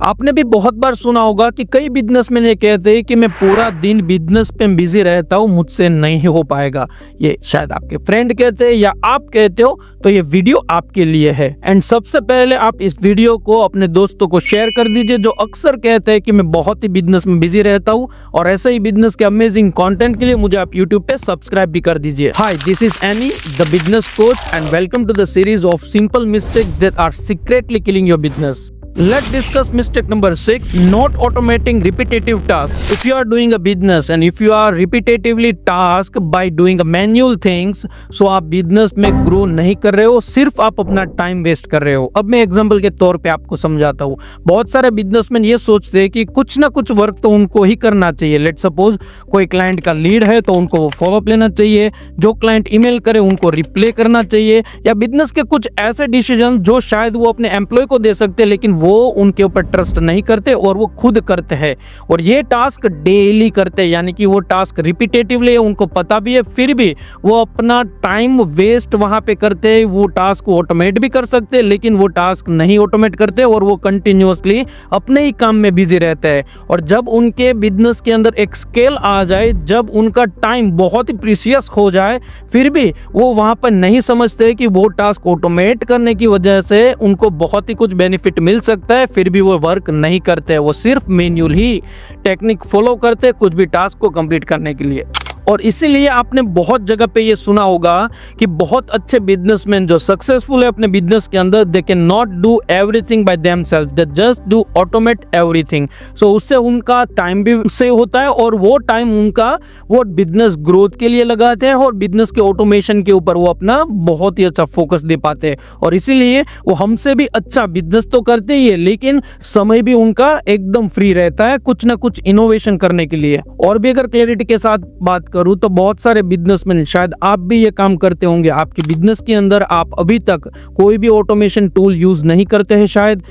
आपने भी बहुत बार सुना होगा कि कई बिजनेसमैन ये कहते हैं कि मैं पूरा दिन बिजनेस पे बिजी रहता हूँ, मुझसे नहीं हो पाएगा। ये शायद आपके फ्रेंड कहते हैं या आप कहते हो, तो ये वीडियो आपके लिए है। एंड सबसे पहले आप इस वीडियो को अपने दोस्तों को शेयर कर दीजिए जो अक्सर कहते हैं कि मैं बहुत ही बिजनेस में बिजी रहता हूँ, और ऐसे ही बिजनेस के अमेजिंग कंटेंट के लिए मुझे आप यूट्यूब पे सब्सक्राइब भी कर दीजिए। Hi, this is Annie the business coach and welcome to the series of simple mistakes that are secretly killing your business. Let's discuss mistake number 6, not automating repetitive tasks. If you are doing a business and if you are repetitively tasked by doing manual things, so आप business में grow नहीं कर रहे हो, सिर्फ आप अपना time waste कर रहे हो। अब मैं एग्जांपल के तौर पे आपको समझाता हूँ। बहुत सारे बिजनेसमैन ये सोचते हैं कि कुछ ना कुछ वर्क तो उनको ही करना चाहिए। लेट सपोज कोई क्लाइंट का लीड है तो उनको वो फॉलोअप लेना चाहिए, जो क्लाइंट ईमेल करे उनको रिप्लाई करना चाहिए, या बिजनेस के कुछ ऐसे डिसीजन जो शायद वो अपने एम्प्लॉय को दे सकते हैं लेकिन वो उनके ऊपर ट्रस्ट नहीं करते और वो खुद करते हैं, और ये टास्क डेली करते हैं, यानी कि वो टास्क रिपीटेटिवली उनको पता भी है, फिर भी वो अपना टाइम वेस्ट वहां पे करते हैं। वो टास्क को ऑटोमेट भी कर सकते हैं लेकिन वो टास्क नहीं ऑटोमेट करते और वो कंटिन्यूअसली अपने ही काम में बिजी रहते हैं। और जब उनके बिजनेस के अंदर एक स्केल आ जाए, जब उनका टाइम बहुत ही प्रीशियस हो जाए, फिर भी वो वहां पर नहीं समझते कि वो टास्क ऑटोमेट करने की वजह से उनको बहुत ही कुछ बेनिफिट मिल सकता है, फिर भी वो वर्क नहीं करते। वो सिर्फ मैन्युअल ही टेक्निक फॉलो करते कुछ भी टास्क को कंप्लीट करने के लिए। और इसीलिए आपने बहुत जगह पे ये सुना होगा कि बहुत अच्छे बिजनेसमैन जो सक्सेसफुल है अपने बिजनेस के अंदर, they can not do everything by themselves, they just do automate everything. So उससे उनका टाइम भी सेव होता है और वो टाइम उनका वो बिजनेस ग्रोथ के लिए लगाते हैं और बिजनेस के ऑटोमेशन के ऊपर वो अपना बहुत ही अच्छा फोकस दे पाते हैं। और इसीलिए वो हमसे भी अच्छा बिजनेस तो करते ही है लेकिन समय भी उनका एकदम फ्री रहता है कुछ ना कुछ इनोवेशन करने के लिए। और भी अगर क्लैरिटी के साथ बात करूं तो बहुत सारे बिजनेसमैन, शायद आप भी ये काम करते होंगे, आपके बिजनेस के अंदर आप अभी तक कोई भी ऑटोमेशन टूल यूज नहीं करते हैं। शायद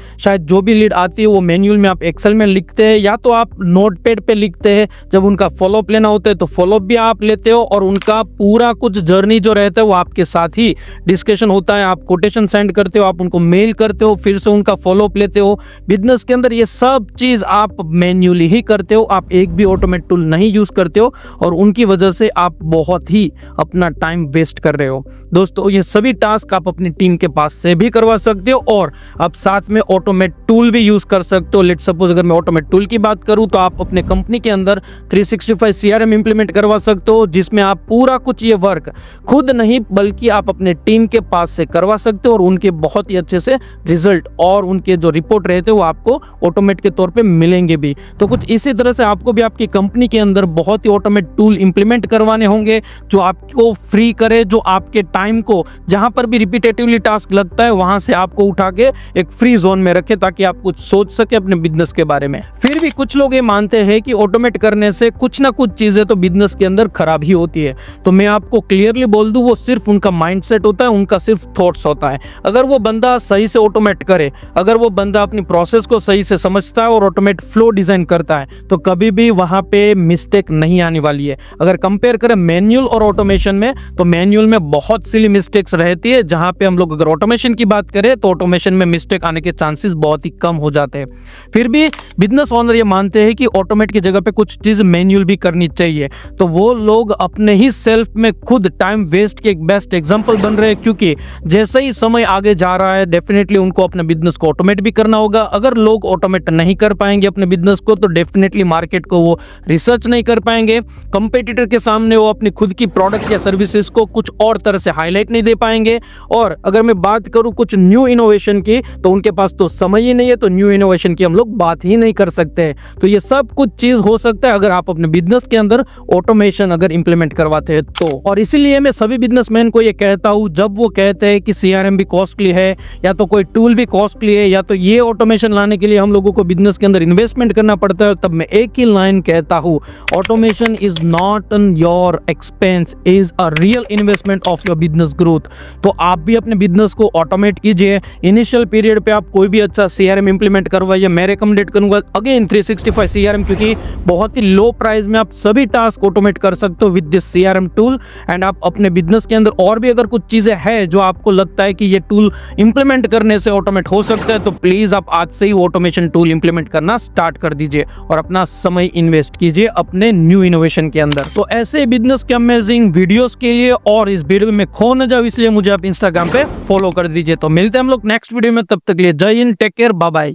जो भी लीड आती है वो मैन्युअल में आप एक्सेल में लिखते हैं या तो आप नोटपैड पे लिखते हैं। जब उनका फॉलोअप लेना होता है तो फॉलोअप भी आप लेते हो और उनका पूरा कुछ जर्नी जो रहता है वो आपके साथ ही डिस्कशन होता है। आप कोटेशन सेंड करते हो, आप उनको मेल करते हो, फिर से उनका फॉलोअप लेते हो। बिजनेस के अंदर ये सब चीज आप मैन्युअली ही करते हो, आप एक भी ऑटोमेट टूल नहीं यूज करते हो और उनकी वजह से आप बहुत ही अपना टाइम वेस्ट कर रहे हो। दोस्तों, ये सभी टास्क आप अपनी टीम के पास से भी करवा सकते हो और आप साथ में ऑटोमेट टूल भी यूज कर सकते हो। लेट सपोज अगर मैं ऑटोमेट टूल की बात करूं तो आप अपने कंपनी के अंदर 365 CRM इंप्लीमेंट करवा सकते हो, जिसमें आप पूरा कुछ ये वर्क खुद नहीं बल्कि आप अपने टीम के पास से करवा सकते हो और उनके बहुत ही अच्छे से रिजल्ट और उनके जो रिपोर्ट रहते हैं वो आपको ऑटोमेट के तौर पे मिलेंगे भी। तो कुछ इसी तरह से आपको भी आपकी कंपनी के अंदर बहुत ही ऑटोमेट टूल इंप्लीमेंट करवाने होंगे जो आपको फ्री करे, जो आपके टाइम को जहां पर भी रिपीटेटिवली टास्क लगता है वहां से आपको उठा के एक फ्री जोन में रखे ताकि आप कुछ सोच सके अपने बिजनेस के बारे में। फिर भी कुछ लोग ये मानते हैं कि ऑटोमेट करने से कुछ ना कुछ चीजें तो बिजनेस के अंदर खराब ही होती है। तो मैं आपको क्लियरली बोल दूं, वो सिर्फ उनका माइंडसेट होता है, उनका सिर्फ थॉट्स होता है। अगर वो बंदा सही से ऑटोमेट करे, अगर वो बंदा अपनी प्रोसेस को सही से समझता है और ऑटोमेट फ्लो डिजाइन करता है तो कभी भी वहां पे मिस्टेक नहीं आने वाली है। अगर कंपेयर करें मैन्युअल और ऑटोमेशन में तो मैन्युअल में बहुत सिली मिस्टेक्स रहती है, जहां पे हम लोग अगर ऑटोमेशन की बात करें तो ऑटोमेशन में मिस्टेक आने के चांसेस बहुत ही कम हो जाते हैं। फिर भी बिजनेस ओनर ये मानते हैं कि ऑटोमेट की जगह पे कुछ चीज मैन्युअल भी करनी चाहिए, तो वो लोग अपने ही सेल्फ में खुद टाइम वेस्ट के एक बेस्ट एग्जांपल बन रहे हैं, क्योंकि जैसे ही समय आगे जा रहा है डेफिनेटली उनको अपने बिजनेस को ऑटोमेट भी करना होगा। अगर लोग ऑटोमेट नहीं कर पाएंगे अपने बिजनेस को तो डेफिनेटली मार्केट को वो रिसर्च नहीं कर पाएंगे, कंपेटिटर के सामने वो अपनी खुद की प्रोडक्ट या सर्विसेज को कुछ और तरह से हाईलाइट नहीं दे पाएंगे। और अगर मैं बात करूं कुछ न्यू इनोवेशन की तो उनके पास तो समय ही नहीं है, तो न्यू इनोवेशन की हम लोग बात ही नहीं कर सकते। तो ये सब कुछ चीज हो सकता है अगर आप अपने बिजनेस के अंदर ऑटोमेशन अगर इंप्लीमेंट करवाते हैं तो। और इसीलिए मैं सभी बिजनेसमैन को ये कहता हूं, जब वो कहते हैं कि CRM भी कॉस्टली है या तो कोई टूल भी कॉस्टली है या तो ये ऑटोमेशन लाने के लिए हम लोगों को बिजनेस के अंदर इन्वेस्टमेंट करना पड़ता है, तब मैं एक ही लाइन कहता हूं, automation is not automaton your expense is a real investment of your business growth. तो आप भी अपने बिजनेस को ऑटोमेट कीजिए। इनिशियल पीरियड पे आप कोई भी अच्छा CRM इंप्लीमेंट करवाइए। मैं रिकमेंडेड करूंगा अगेन 365 CRM, क्योंकि बहुत ही लो प्राइस में आप सभी टास्क ऑटोमेट कर सकते हो with this CRM tool. And आप अपने बिजनेस के अंदर और भी अगर कुछ चीजें हैं जो आपको लगता है कि ये टूल इंप्लीमेंट करने से ऑटोमेट हो सकता है, तो प्लीज आप आज से ही ऑटोमेशन टूल इंप्लीमेंट करना स्टार्ट कर दीजिए और अपना समय इन्वेस्ट कीजिए अपने न्यू इनोवेशन के अंदर। तो ऐसे बिजनेस के अमेजिंग वीडियोस के लिए और इस वीडियो में खो न जाओ, इसलिए मुझे आप इंस्टाग्राम पे फॉलो कर दीजिए। तो मिलते हैं हम लोग नेक्स्ट वीडियो में, तब तक के लिए जय हिंद, टेक केयर, बाय बाय।